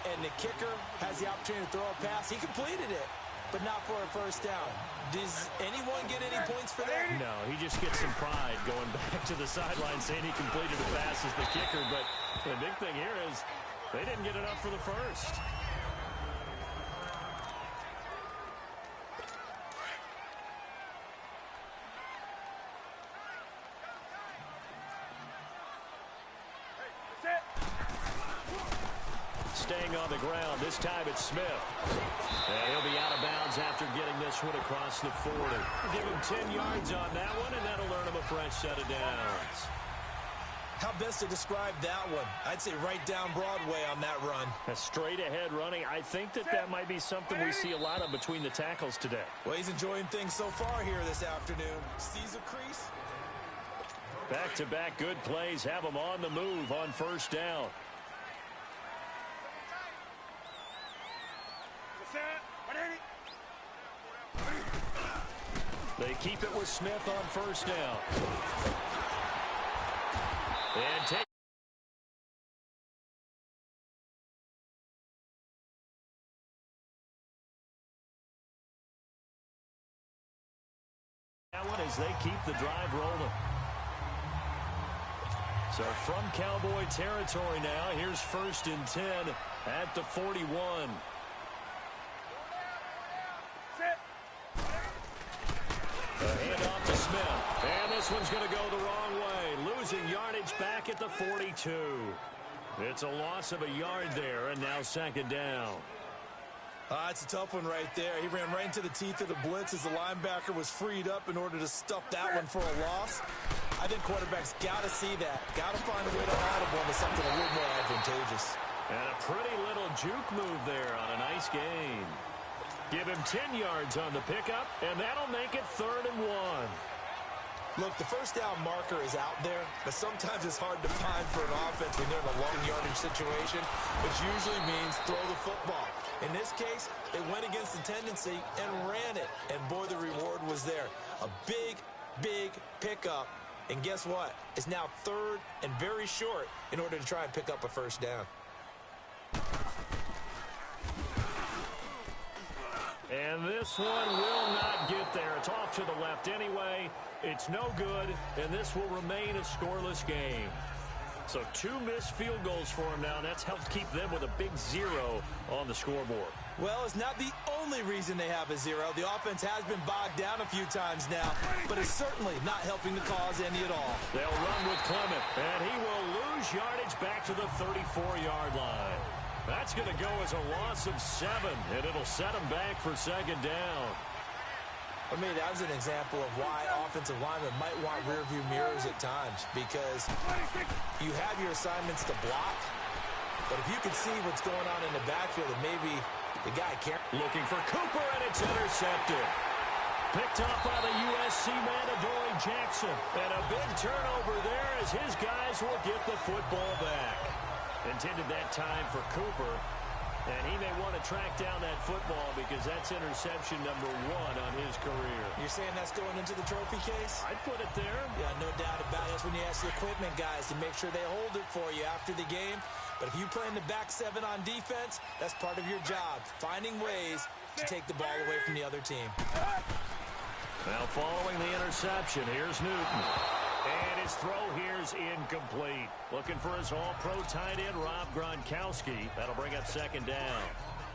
and the kicker has the opportunity to throw a pass. He completed it, but not for a first down. Does anyone get any points for that? No, he just gets some pride going back to the sideline saying he completed a pass as the kicker. But the big thing here is they didn't get enough for the first. Staying on the ground. This time it's Smith. And he'll be out of bounds after getting this one across the 40. Give him 10 yards on that one, and that'll earn him a fresh set of downs. How best to describe that one? I'd say right down Broadway on that run. A straight-ahead running. I think that might be something we see a lot of between the tackles today. Well, he's enjoying things so far here this afternoon. Sees a crease. Back-to-back good plays have him on the move on first down. They keep it with Smith on first down. And take that one as they keep the drive rolling. So from Cowboy territory now, here's 1st and 10 at the 41. A handoff to Smith. And this one's going to go the wrong way. Losing yardage back at the 42. It's a loss of a yard there, and now 2nd down. It's a tough one right there. He ran right into the teeth of the blitz as the linebacker was freed up in order to stuff that one for a loss. I think quarterbacks got to see that. Got to find a way to audible into something a little more advantageous. And a pretty little juke move there on a nice gain. Give him 10 yards on the pickup, and that'll make it 3rd and 1. Look, the first down marker is out there, but sometimes it's hard to find for an offense when they're in a long yardage situation, which usually means throw the football. In this case, they went against the tendency and ran it, and boy, the reward was there. A big, big pickup, and guess what? It's now 3rd and very short in order to try and pick up a first down. And this one will not get there. It's off to the left anyway. It's no good, and this will remain a scoreless game. So 2 missed field goals for them now, and that's helped keep them with a big 0 on the scoreboard. Well, it's not the only reason they have a 0. The offense has been bogged down a few times now, but it's certainly not helping the cause any at all. They'll run with Clement, and he will lose yardage back to the 34-yard line. That's going to go as a loss of 7, and it'll set him back for 2nd down. I mean, that was an example of why offensive linemen might want rearview mirrors at times, because you have your assignments to block, but if you can see what's going on in the backfield, and maybe the guy can't. Looking for Cooper, and it's intercepted. Picked up by the USC man, Adoree Jackson. And a big turnover there as his guys will get the football back. Intended that time for Cooper. And he may want to track down that football because that's interception number 1 on his career. You're saying that's going into the trophy case? I'd put it there. Yeah, no doubt about it. That's when you ask the equipment guys to make sure they hold it for you after the game. But if you play in the back 7 on defense, that's part of your job, finding ways to take the ball away from the other team. Now following the interception, here's Newton. And his throw here's incomplete. Looking for his all-pro tight end, Rob Gronkowski. That'll bring up 2nd down.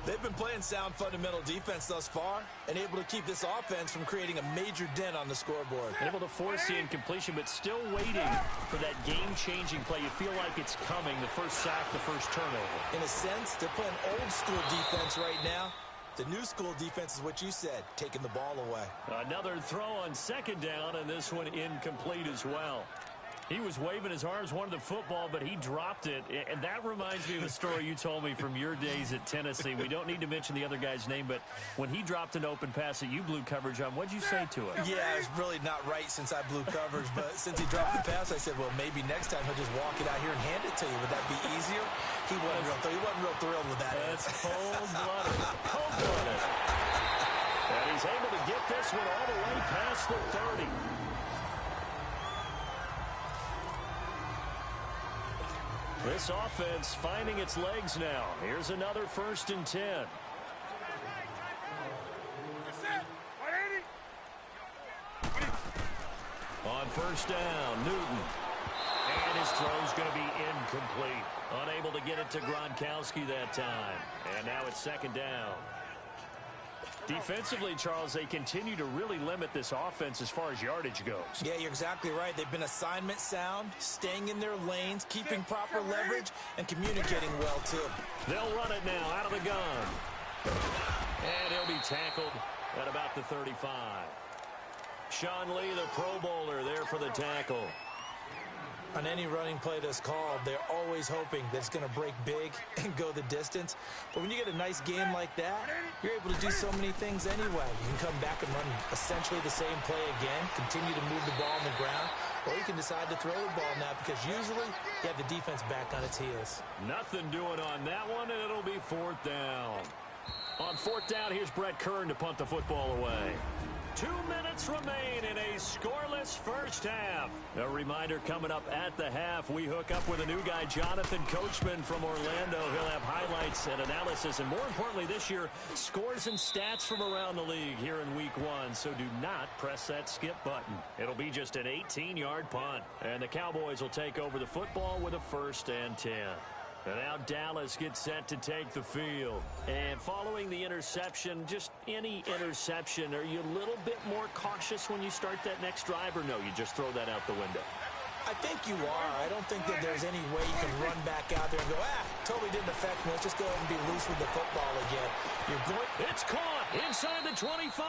They've been playing sound fundamental defense thus far and able to keep this offense from creating a major dent on the scoreboard. Able to force the incompletion, but still waiting for that game-changing play. You feel like it's coming, the first sack, the first turnover. In a sense, they're playing old-school defense right now. The new school defense is what you said, taking the ball away. Another throw on 2nd down, and this one incomplete as well. He was waving his arms, wanted the football, but he dropped it. And that reminds me of the story you told me from your days at Tennessee. We don't need to mention the other guy's name, but when he dropped an open pass that you blew coverage on, what'd you say to him? Yeah, it's really not right since I blew coverage, but since he dropped the pass, I said, well, maybe next time he'll just walk it out here and hand it to you. Would that be easier? He wasn't real thrilled with that. That's cold-blooded. Cold-blooded. And he's able to get this one all the way past the 30. This offense finding its legs now. Here's another 1st and 10. On 1st down, Newton. And his throw's going to be incomplete. Unable to get it to Gronkowski that time. And now it's 2nd down. Defensively, Charles, they continue to really limit this offense as far as yardage goes. Yeah, you're exactly right. They've been assignment sound, staying in their lanes, keeping proper leverage, and communicating well, too. They'll run it now out of the gun. And he'll be tackled at about the 35. Sean Lee, the Pro Bowler, there for the tackle. On any running play that's called, they're always hoping that it's going to break big and go the distance. But when you get a nice game like that, you're able to do so many things anyway. You can come back and run essentially the same play again, continue to move the ball on the ground, or you can decide to throw the ball now because usually you have the defense back on its heels. Nothing doing on that one, and it'll be 4th down. On 4th down, here's Brett Kern to punt the football away. 2 minutes remain in a scoreless first half. A reminder coming up at the half, we hook up with a new guy, Jonathan Coachman from Orlando. He'll have highlights and analysis, and more importantly this year, scores and stats from around the league here in week 1. So do not press that skip button. It'll be just an 18-yard punt, and the Cowboys will take over the football with a 1st and 10. And now Dallas gets set to take the field. And following the interception, just any interception, are you a little bit more cautious when you start that next drive, or no, you just throw that out the window? I think you are. I don't think that there's any way you can run back out there and go, totally didn't affect me. Let's just go ahead and be loose with the football again. It's caught inside the 25.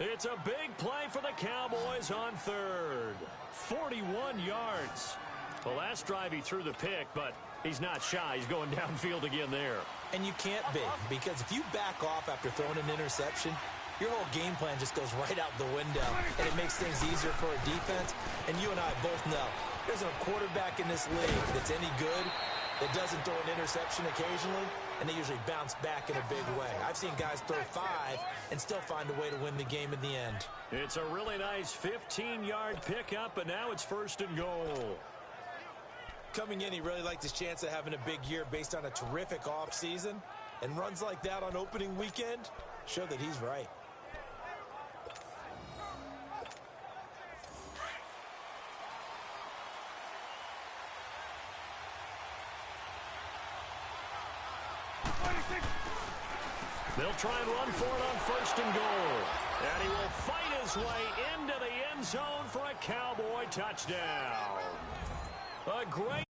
It's a big play for the Cowboys on 3rd. 41 yards. The last drive he threw the pick, but he's not shy. He's going downfield again there. And you can't be, because if you back off after throwing an interception, your whole game plan just goes right out the window, and it makes things easier for a defense. And you and I both know there's a quarterback in this league that's any good that doesn't throw an interception occasionally, and they usually bounce back in a big way. I've seen guys throw 5 and still find a way to win the game in the end. It's a really nice 15-yard pickup, and now it's 1st and goal. Coming in, he really liked his chance of having a big year based on a terrific offseason. And runs like that on opening weekend show that he's right. They'll try and run for it on 1st and goal. And he will fight his way into the end zone for a Cowboy touchdown. A great